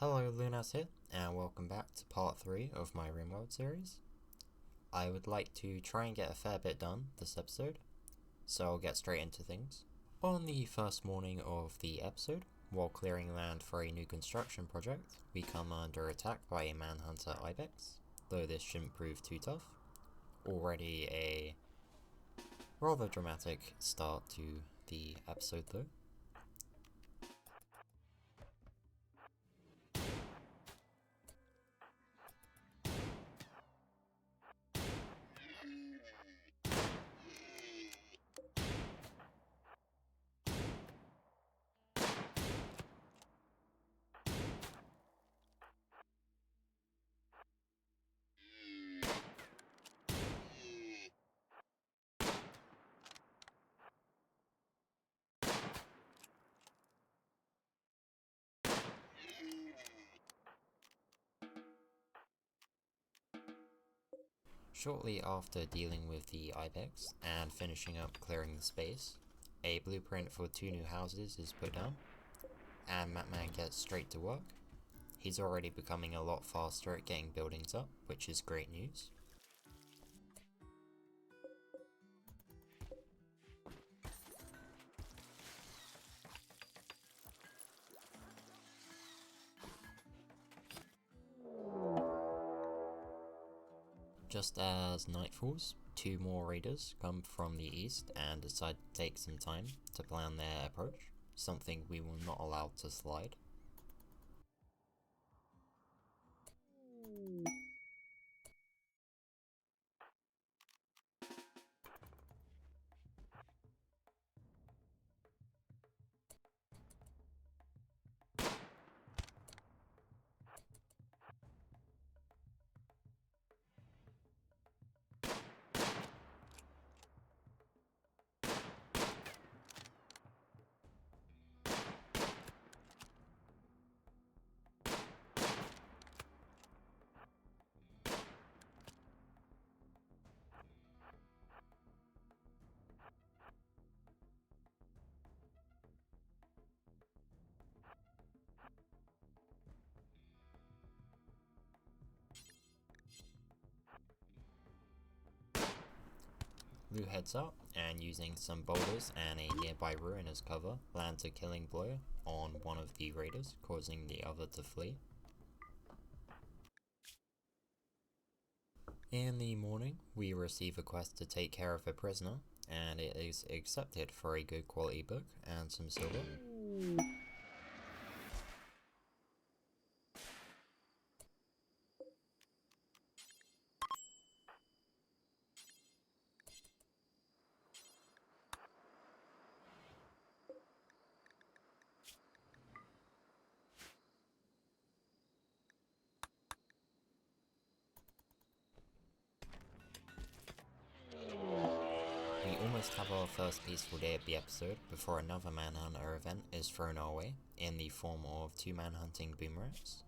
Hello, Lunas here, and welcome back to part 3 of my Rimworld series. I would like to try and get a fair bit done this episode, so I'll get straight into things. On the first morning of the episode, while clearing land for a new construction project, we come under attack by a manhunter ibex, though this shouldn't prove too tough. Already a rather dramatic start to the episode though. Shortly after dealing with the ibex and finishing up clearing the space, a blueprint for 2 new houses is put down, and Matman gets straight to work. He's already becoming a lot faster at getting buildings up, which is great news. Just as night falls, 2 more raiders come from the east and decide to take some time to plan their approach, something we will not allow to slide. Blue heads up and, using some boulders and a nearby ruin as cover, lands a killing blow on one of the raiders, causing the other to flee. In the morning, we receive a quest to take care of a prisoner, and it is accepted for a good quality book and some silver. We almost have our first peaceful day of the episode before another manhunter event is thrown our way in the form of 2 manhunting boomerangs.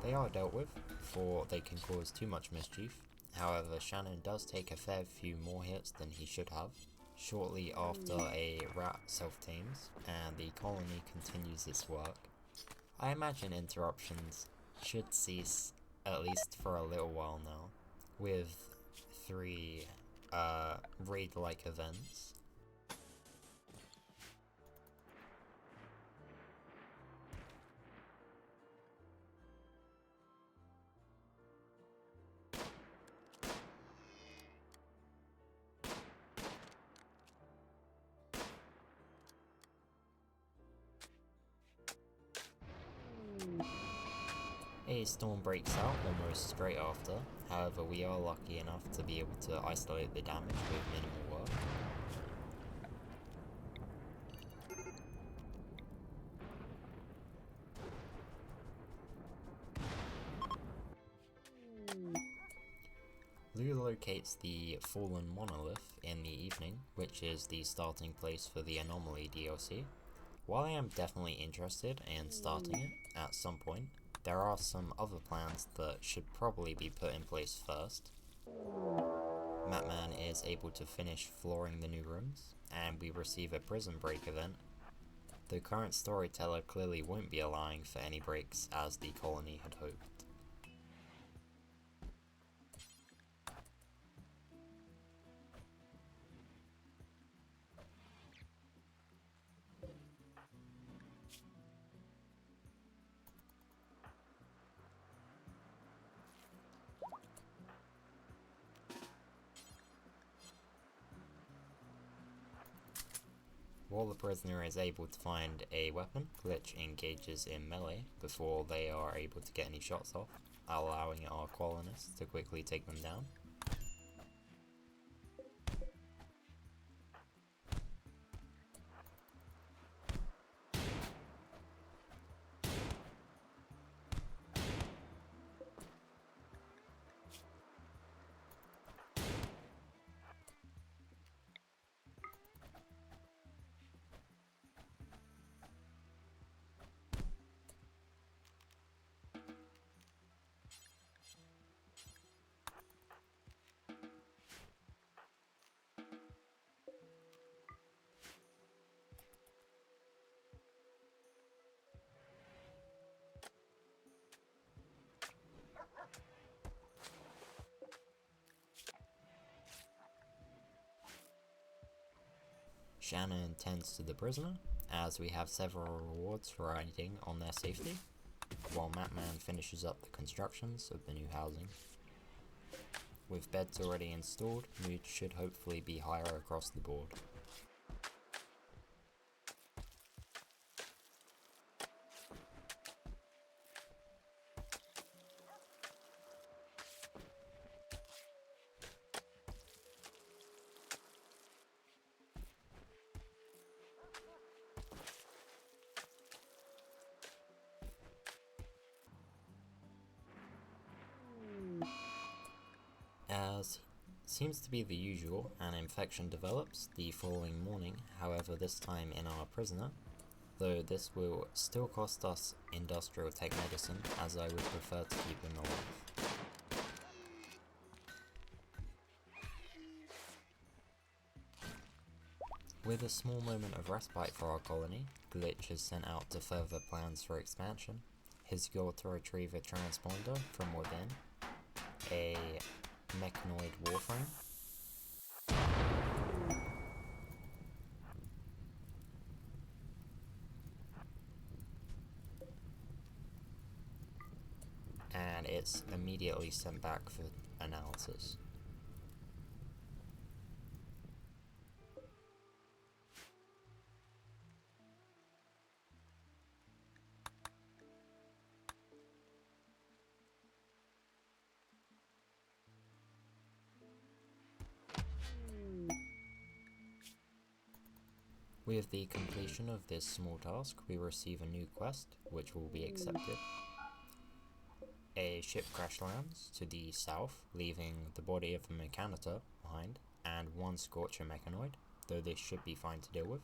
They are dealt with, for they can cause too much mischief. However, Shannon does take a fair few more hits than he should have, shortly after a rat self-tames, and the colony continues its work. I imagine interruptions should cease, at least for a little while now, with 3 raid-like events. A storm breaks out almost straight after, however we are lucky enough to be able to isolate the damage with minimal work. Lou locates the fallen monolith in the evening, which is the starting place for the Anomaly DLC. While I am definitely interested in starting it at some point, there are some other plans that should probably be put in place first. Matman is able to finish flooring the new rooms, and we receive a prison break event. The current storyteller clearly won't be allowing for any breaks as the colony had hoped. While the prisoner is able to find a weapon, Glitch engages in melee before they are able to get any shots off, allowing our colonists to quickly take them down. Shannon tends to the prisoner, as we have several rewards riding on their safety, while Matman finishes up the constructions of the new housing. With beds already installed, mood should hopefully be higher across the board. As seems to be the usual, an infection develops the following morning, however this time in our prisoner, though this will still cost us industrial tech medicine as I would prefer to keep him alive. With a small moment of respite for our colony, Glitch is sent out to further plans for expansion, his goal to retrieve a transponder from within, a mechanoid warframe, and it's immediately sent back for analysis. With the completion of this small task, we receive a new quest, which will be accepted. A ship crash lands to the south, leaving the body of a Mechanitor behind, and one Scorcher Mechanoid, though this should be fine to deal with.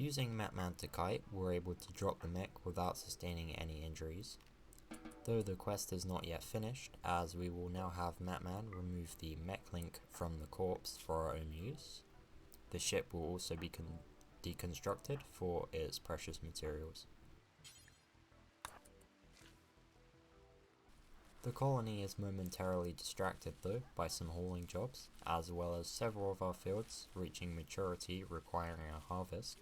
Using Matman to kite, we're able to drop the mech without sustaining any injuries. Though the quest is not yet finished, as we will now have Matman remove the mech link from the corpse for our own use. The ship will also be deconstructed for its precious materials. The colony is momentarily distracted though by some hauling jobs, as well as several of our fields reaching maturity requiring a harvest.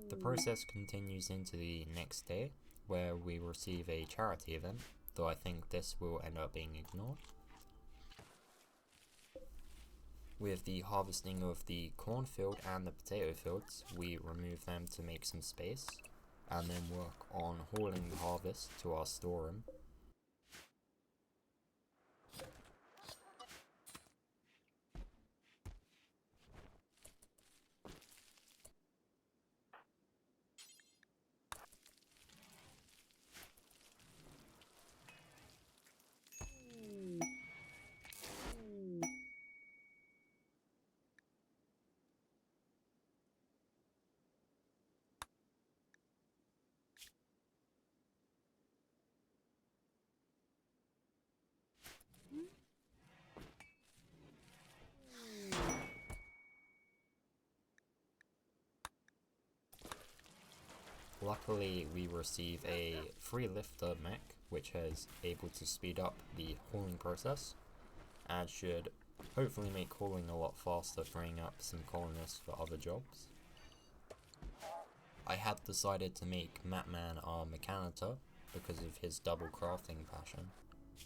The process continues into the next day, where we receive a charity event, though I think this will end up being ignored. With the harvesting of the cornfield and the potato fields, we remove them to make some space, and then work on hauling the harvest to our storeroom. Luckily, we receive a free lifter mech, which is able to speed up the hauling process, and should hopefully make hauling a lot faster, freeing up some colonists for other jobs. I had decided to make Matman our mechanitor because of his double crafting passion.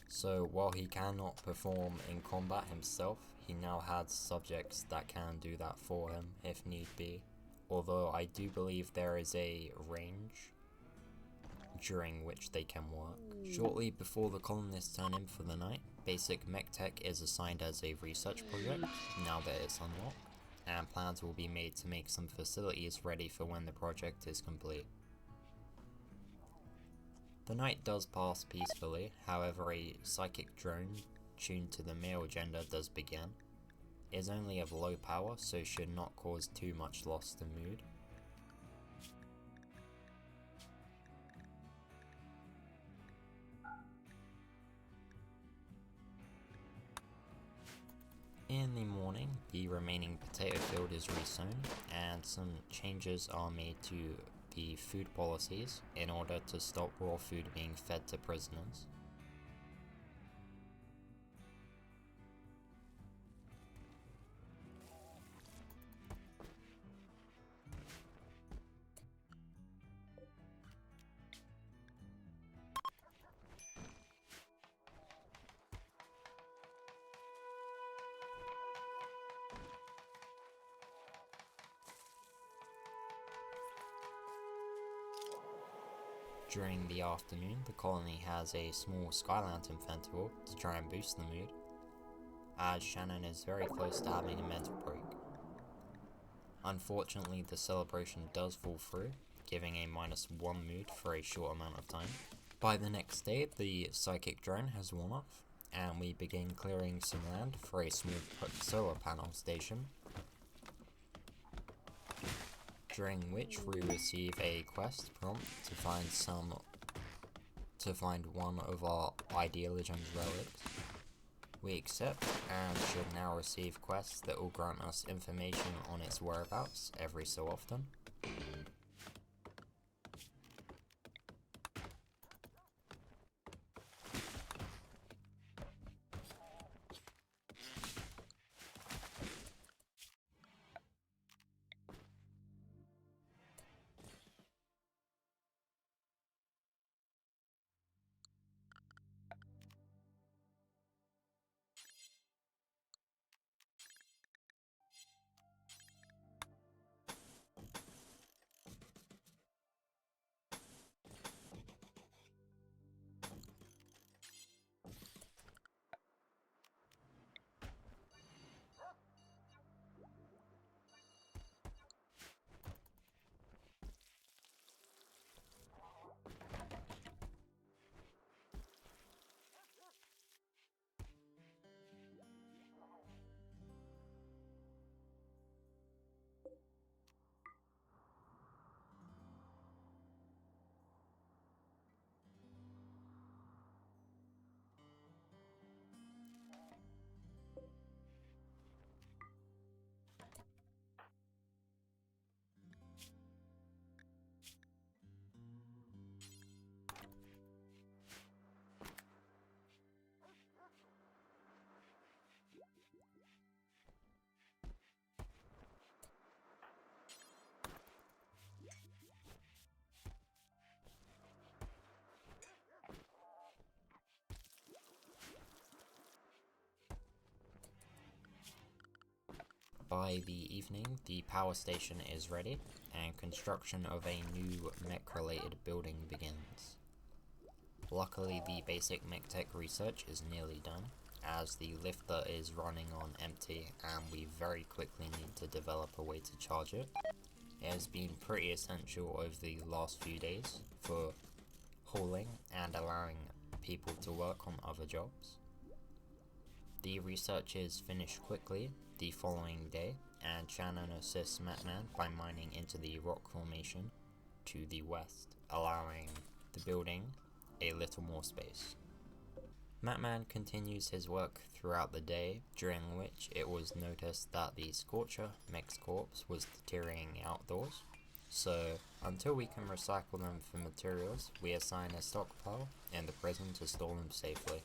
So while he cannot perform in combat himself, he now has subjects that can do that for him if need be. Although I do believe there is a range during which they can work. Shortly before the colonists turn in for the night, basic mech tech is assigned as a research project now that it's unlocked, and plans will be made to make some facilities ready for when the project is complete. The night does pass peacefully, however a psychic drone tuned to the male gender does begin. It is only of low power, so should not cause too much loss to mood. In the morning, the remaining potato field is resown, and some changes are made to the food policies in order to stop raw food being fed to prisoners. During the afternoon, the colony has a small Sky Lantern festival to try and boost the mood, as Shannon is very close to having a mental break. Unfortunately, the celebration does fall through, giving a -1 mood for a short amount of time. By the next day, the psychic drone has worn off, and we begin clearing some land for a small solar panel station, during which we receive a quest prompt to find one of our Idealogen's relics. We accept and should now receive quests that will grant us information on its whereabouts every so often. By the evening, the power station is ready, and construction of a new mech-related building begins. Luckily, the basic mech tech research is nearly done, as the lifter is running on empty and we very quickly need to develop a way to charge it. It has been pretty essential over the last few days for hauling and allowing people to work on other jobs. The research is finished quickly the following day, and Shannon assists Matman by mining into the rock formation to the west, allowing the building a little more space. Matman continues his work throughout the day, during which it was noticed that the Scorcher mech's corpse was deteriorating outdoors, so until we can recycle them for materials, we assign a stockpile in the prison to store them safely.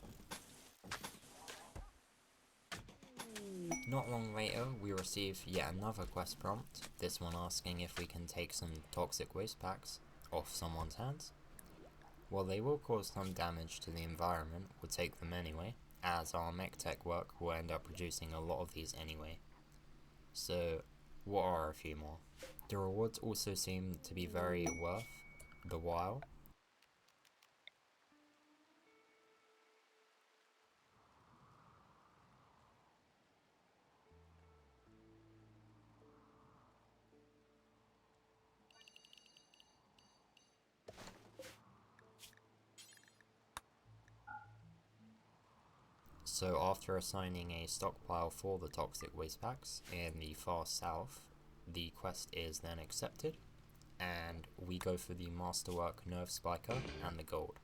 Not long later, we receive yet another quest prompt, this one asking if we can take some toxic waste packs off someone's hands. While they will cause some damage to the environment, we'll take them anyway, as our mech tech work will end up producing a lot of these anyway. So, what are a few more? The rewards also seem to be very worth the while. So after assigning a stockpile for the toxic waste packs in the far south, the quest is then accepted, and we go for the Masterwork Nerve Spiker and the gold.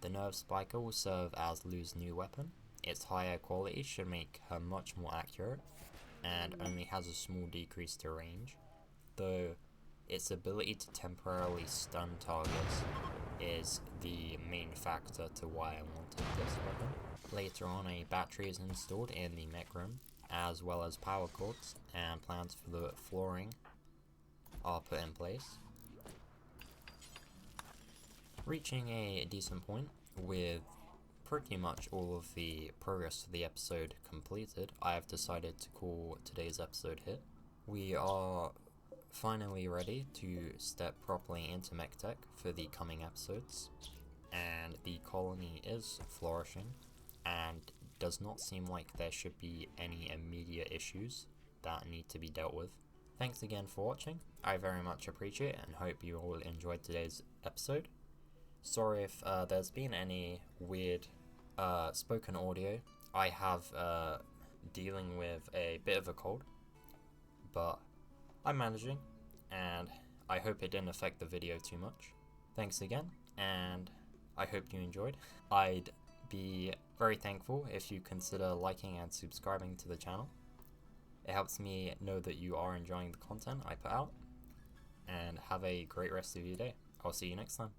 The Nerve Spiker will serve as Lou's new weapon. Its higher quality should make her much more accurate, and only has a small decrease to range, though its ability to temporarily stun targets is the main factor to why I wanted this weapon. Later on, a battery is installed in the mech room, as well as power cords, and plans for the flooring are put in place. Reaching a decent point with pretty much all of the progress for the episode completed, I have decided to call today's episode hit. We are finally ready to step properly into mech tech for the coming episodes, and the colony is flourishing and does not seem like there should be any immediate issues that need to be dealt with. Thanks again for watching, I very much appreciate it and hope you all enjoyed today's episode. Sorry if there's been any weird spoken audio. I have dealing with a bit of a cold, but I'm managing, and I hope it didn't affect the video too much. Thanks again, and I hope you enjoyed. I'd be very thankful if you consider liking and subscribing to the channel. It helps me know that you are enjoying the content I put out, and have a great rest of your day. I'll see you next time.